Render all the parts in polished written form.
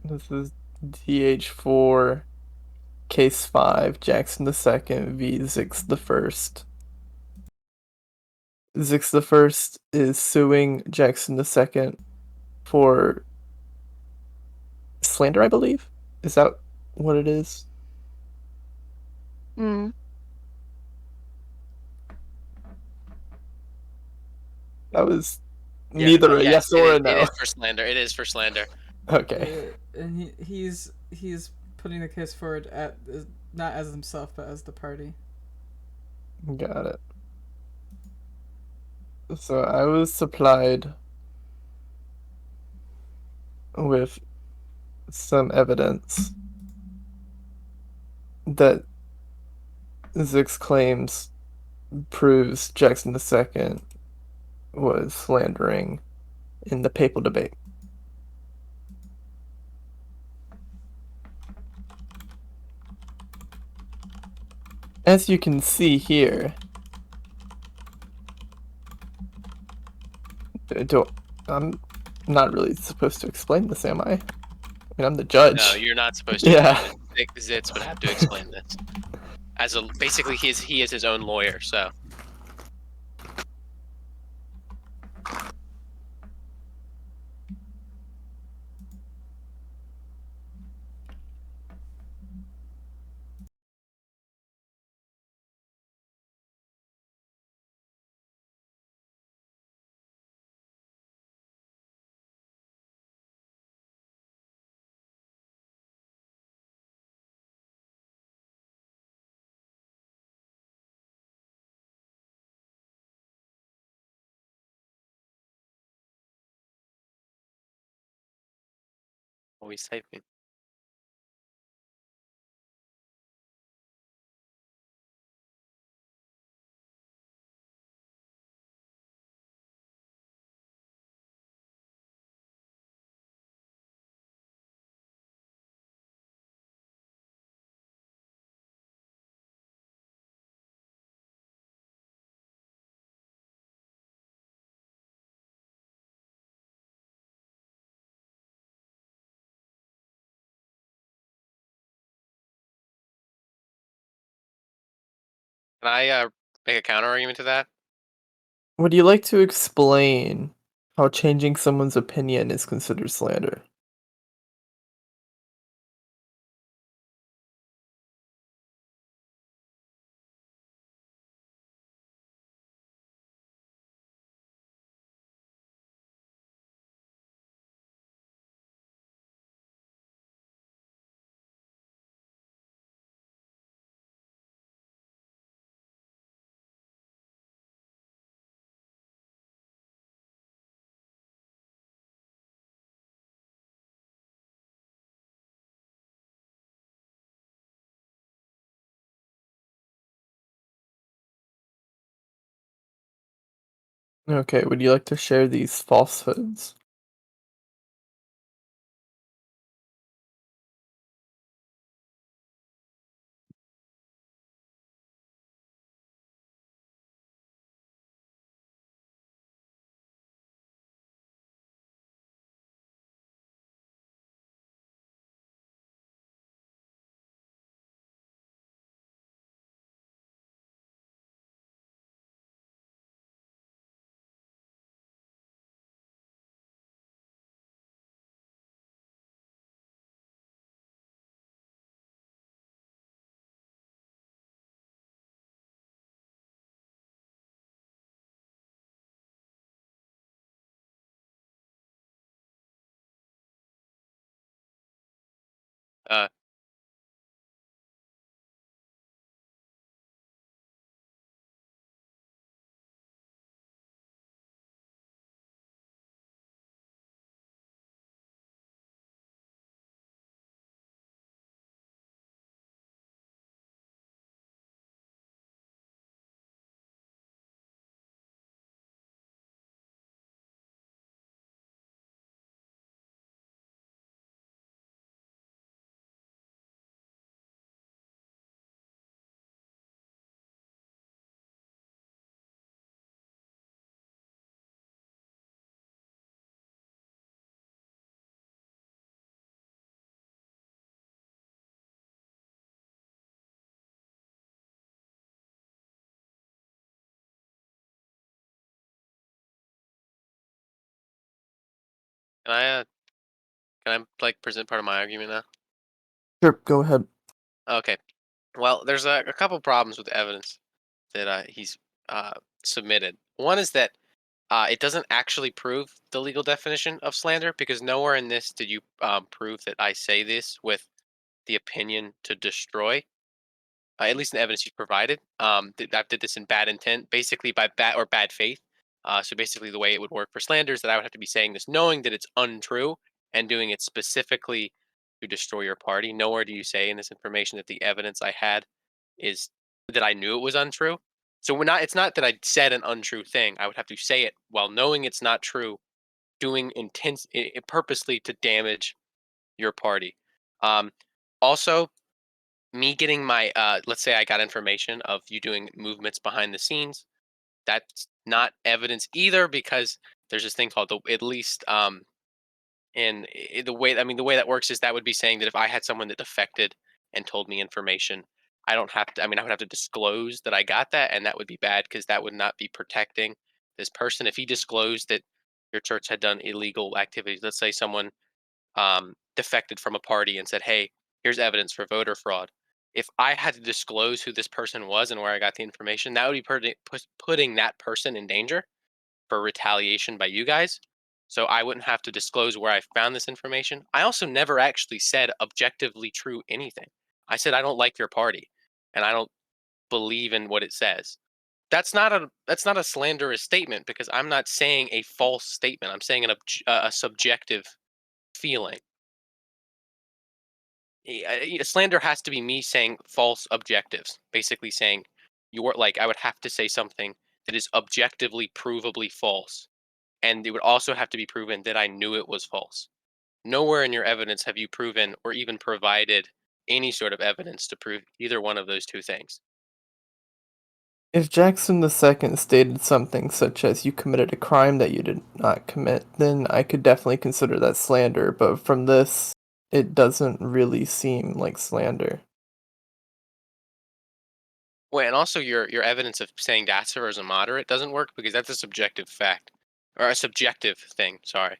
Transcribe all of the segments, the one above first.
This is DH4, Case 5, Jackson II v. Zics the First. Zics the First is suing Jackson II for slander, I believe. Is that what it is? Mm. That was Yeah, neither a yes, yes or a it no. is for slander. It is for slander. Okay. And he's putting the case forward at not as himself but as the party. Got it. So I was supplied with some evidence that Zix claims proves Jackson II was slandering in the papal debate. As you can see here, I'm not really supposed to explain this, am I? I mean, I'm the judge. No, you're not supposed to Yeah. explain this. Zitz would have to explain this. Basically, he is his own lawyer. So always typing. Can I make a counter argument to that? Would you like to explain how changing someone's opinion is considered slander? Okay, would you like to share these falsehoods? Uh, Can can I like present part of my argument now? Sure, go ahead. Okay. Well, there's a couple problems with the evidence that he's uh, submitted. One is that it doesn't actually prove the legal definition of slander because nowhere in this did you prove that I say this with the opinion to destroy. At least in the evidence you provided, that I did this in bad intent, basically by bad or bad faith. So basically, the way it would work for slander is that I would have to be saying this knowing that it's untrue and doing it specifically to destroy your party. Nowhere do you say in this information that the evidence I had is that I knew it was untrue. So we're not. It's not that I said an untrue thing. I would have to say it while knowing it's not true, doing purposely to damage your party. Um, Also, me getting my let's say I got information of you doing movements behind the scenes, that's not evidence either because there's this thing called the at least in the way I mean the way that works is that would be saying that if I had someone that defected and told me information, I don't have to, I mean, I would have to disclose that I got that, and that would be bad because that would not be protecting this person if he disclosed that your church had done illegal activities. Let's say someone defected from a party and said, "Hey, here's evidence for voter fraud." If I had to disclose who this person was and where I got the information, that would be putting that person in danger for retaliation by you guys. So I wouldn't have to disclose where I found this information. I also never actually said objectively true anything. I said I don't like your party, and I don't believe in what it says. That's not a slanderous statement because I'm not saying a false statement. I'm saying a subjective feeling. Slander has to be me saying false objectives, basically saying you're like I would have to say something that is objectively provably false, and it would also have to be proven that I knew it was false. Nowhere in your evidence have you proven or even provided any sort of evidence to prove either one of those two things. If Jackson II stated something such as you committed a crime that you did not commit, then I could definitely consider that slander, but from this, it doesn't really seem like slander. Well, and also your evidence of saying Datser is a moderate doesn't work because that's a subjective fact or a subjective thing. Sorry,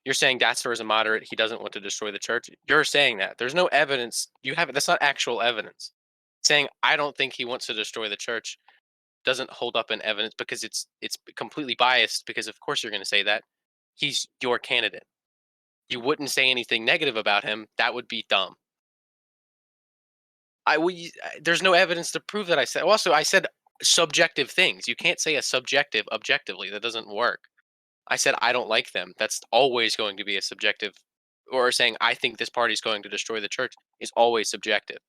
you're saying Datser is a moderate. He doesn't want to destroy the church. You're saying that there's no evidence. You have that's not actual evidence. Saying I don't think he wants to destroy the church doesn't hold up in evidence because it's completely biased. Because of course you're going to say that he's your candidate. You wouldn't say anything negative about him. That would be dumb. There's no evidence to prove that I said. Also, I said subjective things. You can't say a subjective objectively. That doesn't work. I said I don't like them. That's always going to be a subjective, or saying I think this party is going to destroy the church is always subjective.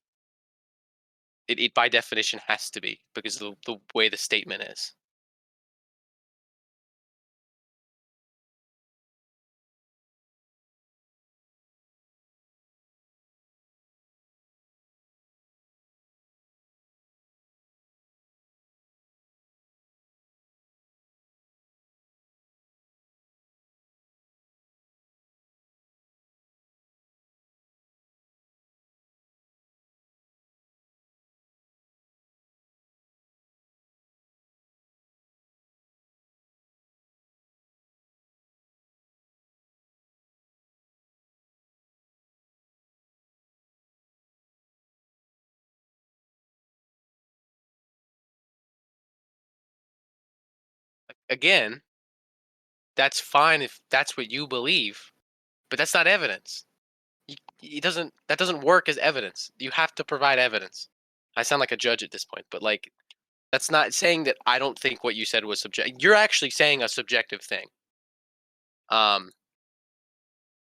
It by definition has to be because of the way the statement is. Again, that's fine if that's what you believe, but that's not evidence. It doesn't that doesn't work as evidence. You have to provide evidence. I sound like a judge at this point, but like that's not saying that I don't think what you said was subjective. You're actually saying a subjective thing. Um,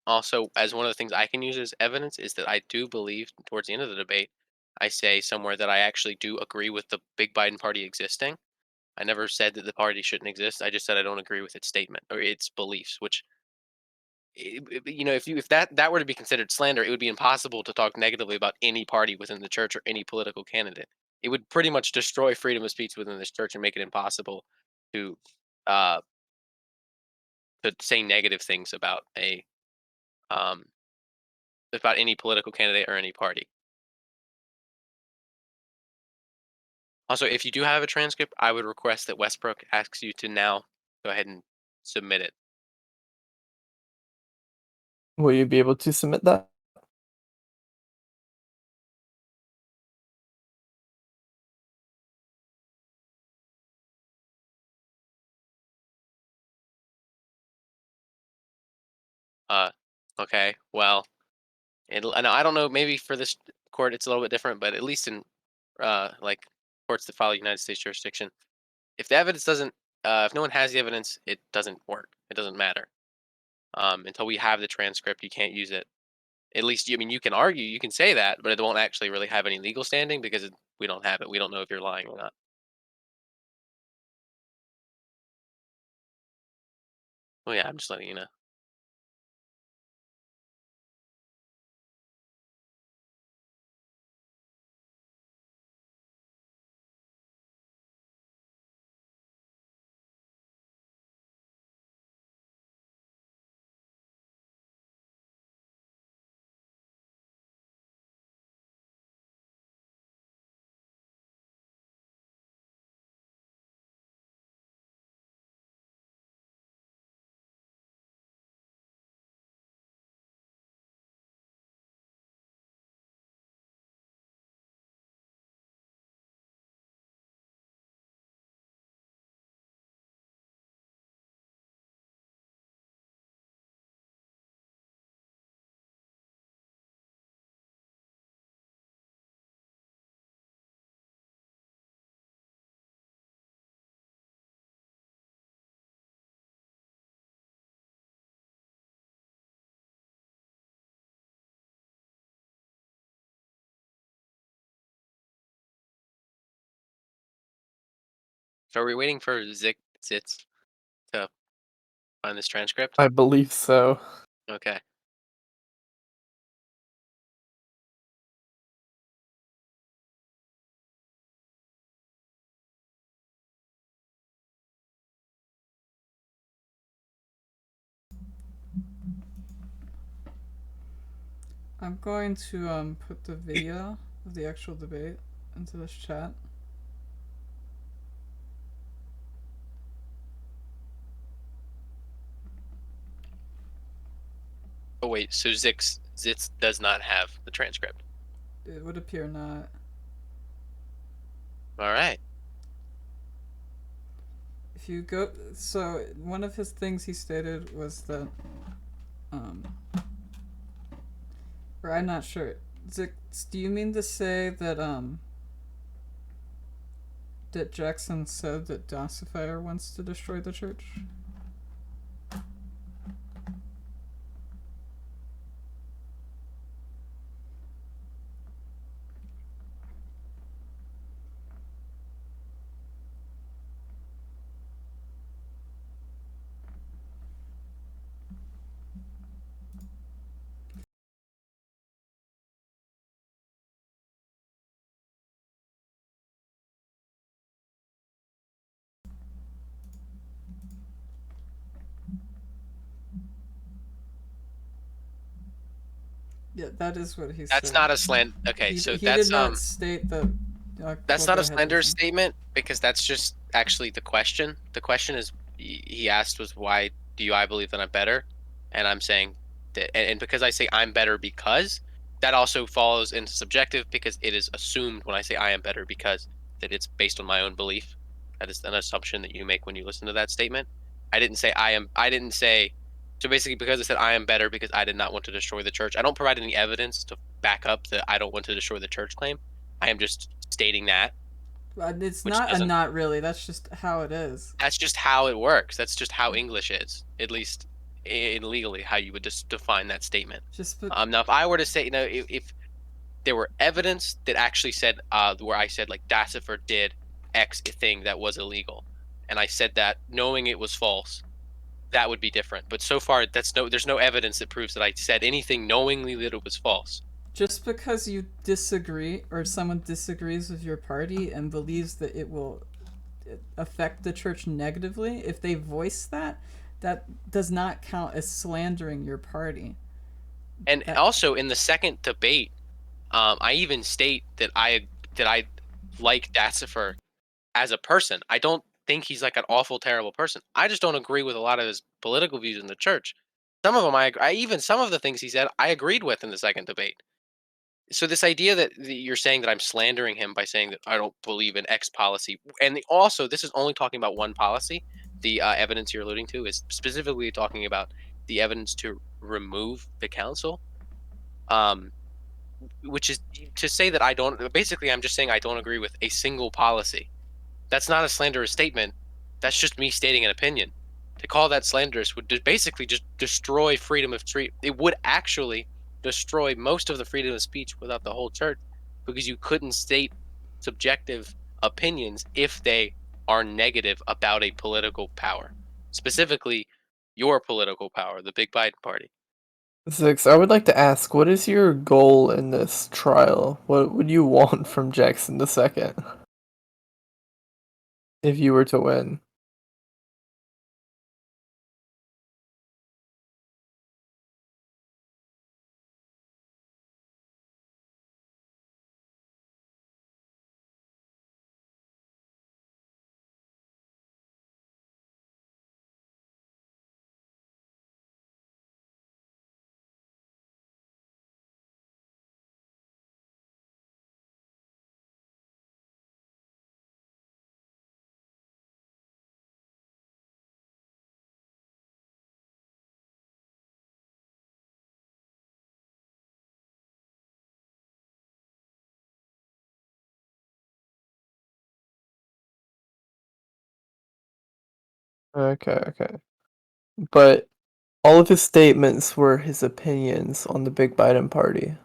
Also, as one of the things I can use as evidence is that I do believe towards the end of the debate, I say somewhere that I actually do agree with the big Biden party existing. I never said that the party shouldn't exist. I just said I don't agree with its statement or its beliefs, which if that were to be considered slander, it would be impossible to talk negatively about any party within the church or any political candidate. It would pretty much destroy freedom of speech within this church and make it impossible to uh to say negative things um about any political candidate or any party. Also, if you do have a transcript, I would request that Westbrook asks you to now go ahead and submit it. Will you be able to submit that? Uh, okay. Well, and I don't know. Maybe for this court, it's a little bit different, but at least in like courts that follow United States jurisdiction, if the evidence doesn't, if no one has the evidence, it doesn't work. It doesn't matter. Until we have the transcript, you can't use it. At least, I mean, you can argue, you can say that, but it won't actually really have any legal standing because we don't have it. We don't know if you're lying or not. Well, yeah, I'm just letting you know. So are we waiting for Zits to find this transcript? I believe so. Okay. I'm going to put the video of the actual debate into this chat. Oh wait, so Zits does not have the transcript. It would appear not. All right. If you go, so one of his things he stated was that, um, or I'm not sure. Zics, do you mean to say that Jackson said that Dossifier wants to destroy the church? Yeah, that is what he That's said. not a slant. Okay, He so he did that's not state that. that's Well, not go a ahead, slander Jason. statement because that's just actually the question. The question is he asked was why do I believe that I'm better, and I'm saying that, and because I say I'm better because that also falls into subjective because it is assumed when I say I am better because that it's based on my own belief. That is an assumption that you make when you listen to that statement. I didn't say I am. I didn't say. So basically, because I said I am better because I did not want to destroy the church, I don't provide any evidence to back up that I don't want to destroy the church claim. I am just stating that, It's which not a doesn't. not really. That's just how it is. That's just how it works. That's just how English is, at least in legally, how you would just define that statement. Just but Now, if I were to say, if there were evidence that actually said, where I said like Dassifer did X thing that was illegal, and I said that knowing it was false, that would be different. But so far, there's no evidence that proves that I said anything knowingly that it was false. just because you disagree or someone disagrees with your party and believes that it will affect the church negatively, if they voice that, that does not count as slandering your party. And That also in the second debate, I even state that I like Dassifer as a person. I don't think he's like an awful, terrible person. I just don't agree with a lot of his political views in the church. Some of them even some of the things he said I agreed with in the second debate. So this idea that you're saying that I'm slandering him by saying that I don't believe in X policy, and also this is only talking about one policy. The evidence you're alluding to is specifically talking about the evidence to remove the council, um, which is to say that I don't. Basically, I'm just saying I don't agree with a single policy. That's not a slanderous statement. That's just me stating an opinion. To call that slanderous would basically just destroy freedom of speech. It would actually destroy most of the freedom of speech without the whole church, because you couldn't state subjective opinions if they are negative about a political power, specifically your political power, the Big Biden party. Zix, I would like to ask, what is your goal in this trial? What would you want from Jackson the second if you were to win? Okay, okay. But all of his statements were his opinions on the Big Biden party.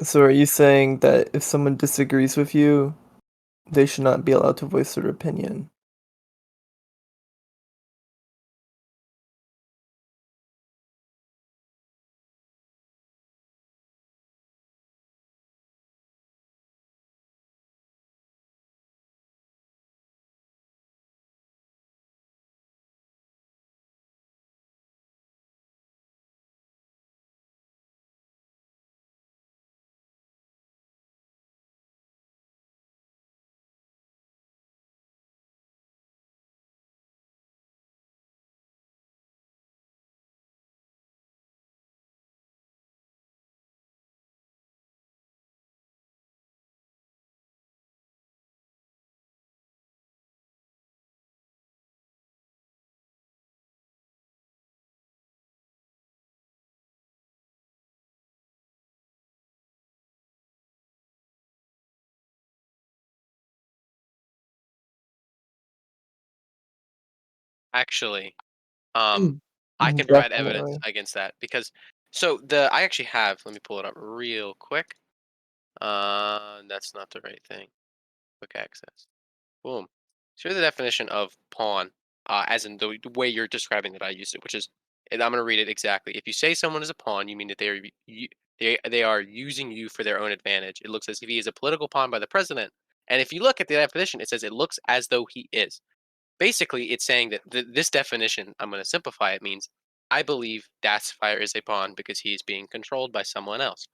So are you saying that if someone disagrees with you, they should not be allowed to voice their opinion? Actually, Mm, I can provide evidence definitely. against that because I actually have. Let me pull it up real quick. That's not the right thing. Quick access. Boom. So here's the definition of pawn, as in the way you're describing that I used it, which is, and I'm going to read it exactly. If you say someone is a pawn, you mean that they are using you for their own advantage. It looks as if he is a political pawn by the president. And if you look at the definition, it says it looks as though he is. Basically, it's saying that this definition, I'm going to simplify it, means I believe Dacifier is a pawn because he is being controlled by someone else.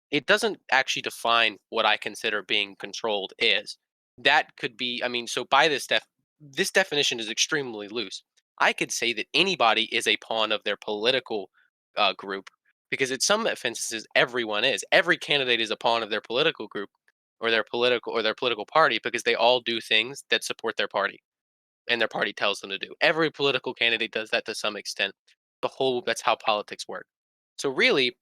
It doesn't actually define what I consider being controlled is. That could be, I mean, so by this definition is extremely loose. I could say that anybody is a pawn of their political group because in some instances everyone is. Every candidate is a pawn of their political group or their political party because they all do things that support their party and their party tells them to do. Every political candidate does that to some extent. That's how politics work. So really,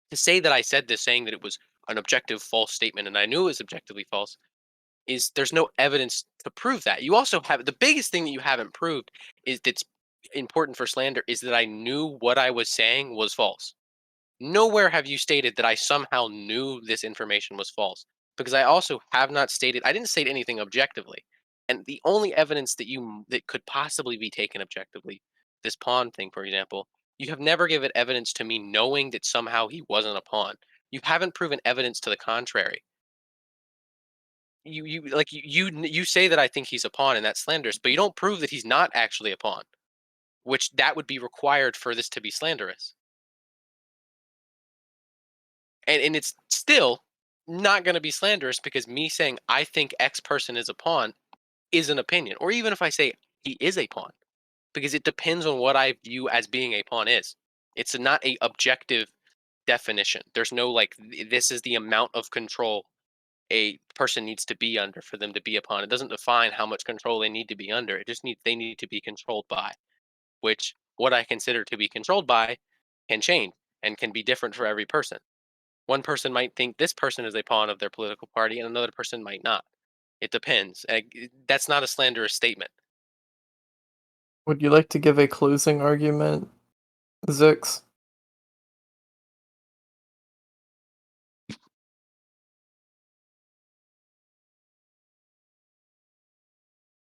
to say that I said this saying that it was an objective false statement and I knew it was objectively false is there's no evidence to prove that. You also have the biggest thing that you haven't proved is that's important for slander is that I knew what I was saying was false. Nowhere have you stated that I somehow knew this information was false, because I also have not stated I didn't state anything objectively. And the only evidence that could possibly be taken objectively, this pawn thing, for example, you have never given evidence to me knowing that somehow he wasn't a pawn. You haven't proven evidence to the contrary. You say that I think he's a pawn and that's slanderous, but you don't prove that he's not actually a pawn, which that would be required for this to be slanderous. And it's still not going to be slanderous because me saying I think X person is a pawn is an opinion. Or even if I say he is a pawn, because it depends on what I view as being a pawn is. It's not a objective definition. There's no like this is the amount of control a person needs to be under for them to be a pawn. It doesn't define how much control they need to be under. It just needs they need to be controlled by, which what I consider to be controlled by can change and can be different for every person. One person might think this person is a pawn of their political party, and another person might not. It depends. That's not a slanderous statement. Would you like to give a closing argument, Zix?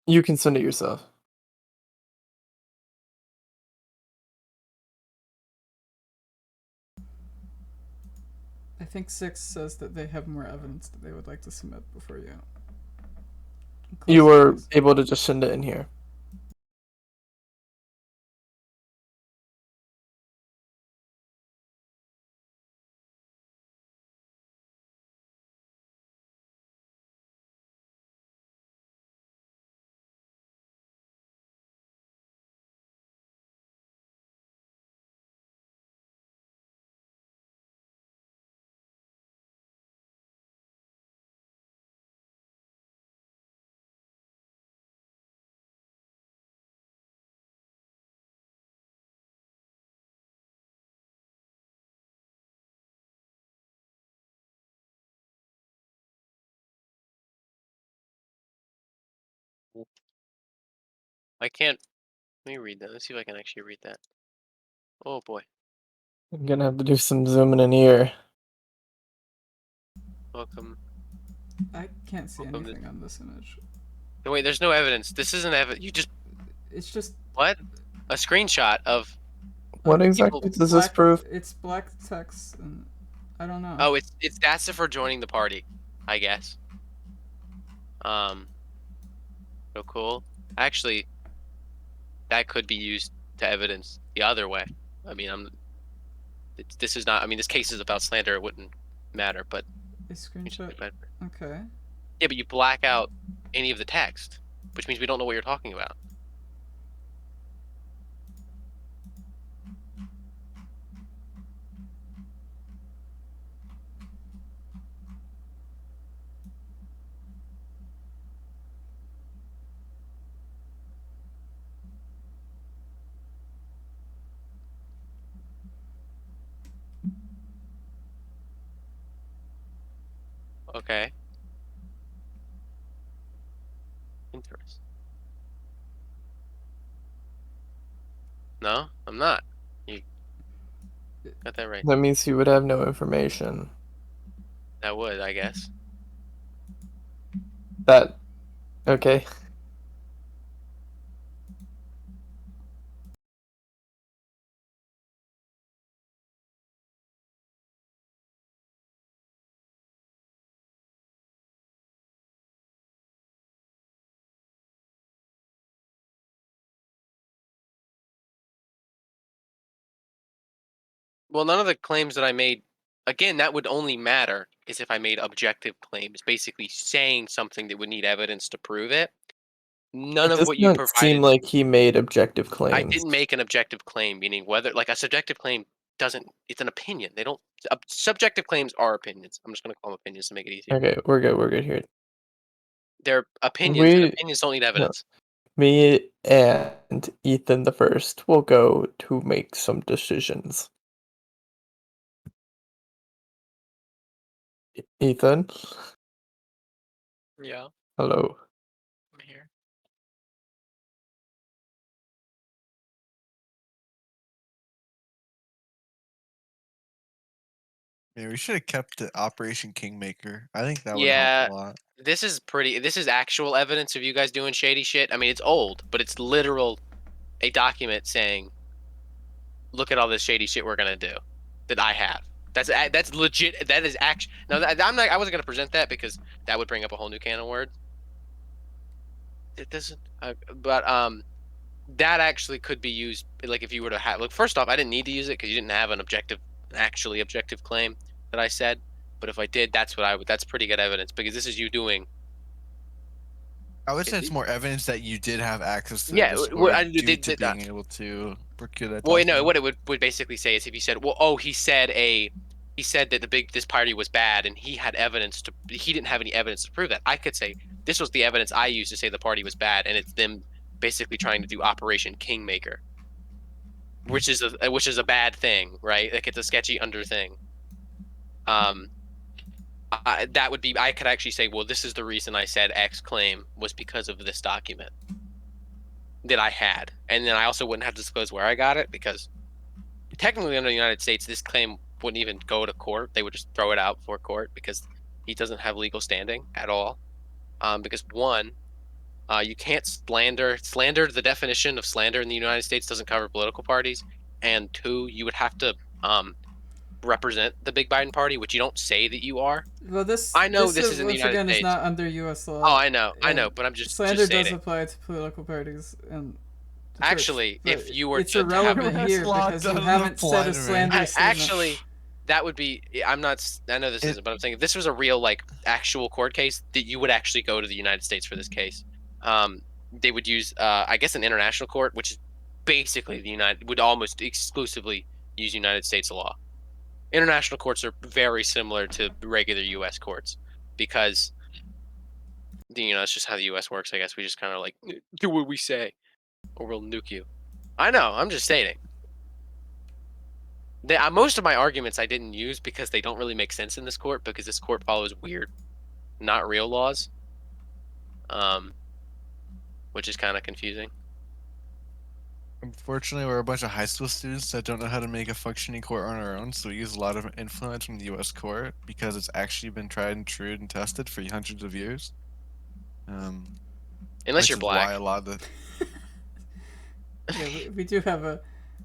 You can send it yourself. I think Six says that they have more evidence that they would like to submit before you. You Close were things. able to just send it in here. I can't. Let me read that. Let's see if I can actually read that. Oh boy. I'm gonna have to do some zooming in here. Welcome. I can't see Welcome to- anything on this image. No, wait, there's no evidence. This isn't evidence. You just It's just what? A screenshot of. What People- exactly does this prove? It's black text, and I don't know. Oh, it's that's for joining the party, I guess. So cool. Actually, that could be used to evidence the other way. I mean, this is not. I mean, this case is about slander. It wouldn't matter, but A screenshot. Okay. yeah, but you black out any of the text, which means we don't know what you're talking about. Okay. Interesting. No, I'm not. You got that right. That means you would have no information. That would, I guess. That okay. Well, none of the claims that I made, again, that would only matter is if I made objective claims, basically saying something that would need evidence to prove it. None It of does what you not seem provided. like he made objective I claims. didn't make an objective claim, meaning whether, like, a subjective claim doesn't. It's an opinion. They don't. Subjective claims are opinions. I'm just going to call them opinions to make it easier. Okay, we're good. We're good here. They're opinions, and We opinions don't need no, evidence. me and Ethan the first will go to make some decisions. Ethan, Yeah, hello. I'm here. Yeah, we should have kept the Operation Kingmaker. I think that would Yeah, help a lot. this is pretty. This is actual evidence of you guys doing shady shit. I mean, it's old, but it's literal a document saying, "Look at all this shady shit we're gonna do," that I have. That's legit. That is actually. Now, I'm not. I wasn't gonna present that because that would bring up a whole new can of words. It doesn't. But that actually could be used. Like if you were to have. Look, first off, I didn't need to use it because you didn't have an objective, actually objective claim that I said. But if I did, that's what I would. That's pretty good evidence because this is you doing. I would say it's more evidence that you did have access to Yeah, the Discord they due to did that. being able to procure that Well, no, document. what it would basically say is if you said, well, oh, he said that this party was bad, and he didn't have any evidence to prove that. I could say this was the evidence I used to say the party was bad, and it's them basically trying to do Operation Kingmaker, which is a bad thing, right? Like it's a sketchy under thing. That would be I could actually say, well, this is the reason I said X claim was because of this document that I had, and then I also wouldn't have to disclose where I got it because technically under the United States, this claim wouldn't even go to court. They would just throw it out before court because he doesn't have legal standing at all. Because one, you can't slander. Slander, the definition of slander in the United States doesn't cover political parties. And two, you would have to represent the big Biden party, which you don't say that you are. Well, this I know this is in the once United again is States. not under U.S. law. Oh, I know, and but I'm just slander does stating. apply to political parties and the church, Actually, but if you were it's to have irrelevant it- here US law because you doesn't haven't apply said a to me. slander statement. Actually, that would be. I'm not. I know this isn't, but I'm saying if this was a real like actual court case, that you would actually go to the United States for this case. They would use, I guess, an international court, which is basically would almost exclusively use United States law. International courts are very similar to regular U.S. courts because, it's just how the U.S. works. I guess we just kind of like do what we say, or we'll nuke you. I know. I'm just stating. Most of my arguments I didn't use because they don't really make sense in this court because this court follows weird, not real laws, which is kind of confusing. Unfortunately, we're a bunch of high school students that don't know how to make a functioning court on our own, so we use a lot of influence from the U.S. court because it's actually been tried and true and tested for hundreds of years. Unless Which you're is black. why a lot of the Yeah, we do have a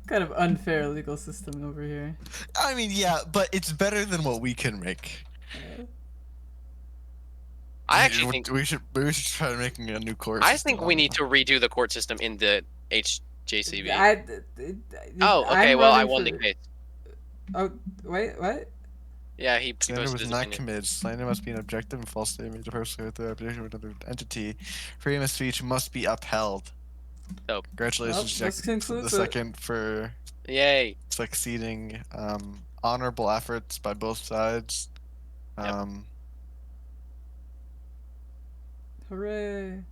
kind of unfair legal system over here. I mean, yeah, but it's better than what we can make. I actually think we should try making a new court. I system think we on need that. to redo the court system in the HJCB. Oh, okay. Well, I won the case. Oh, wait, what? Yeah, he Slander posted was his not opinion. committed. Slander must be an objective and false statement made to person with the reputation of another entity. Freedom of speech must be upheld. Dope. Congratulations, Well, this Jack, concludes the it. second for Yay. succeeding. Honorable efforts by both sides. Yep. Hooray!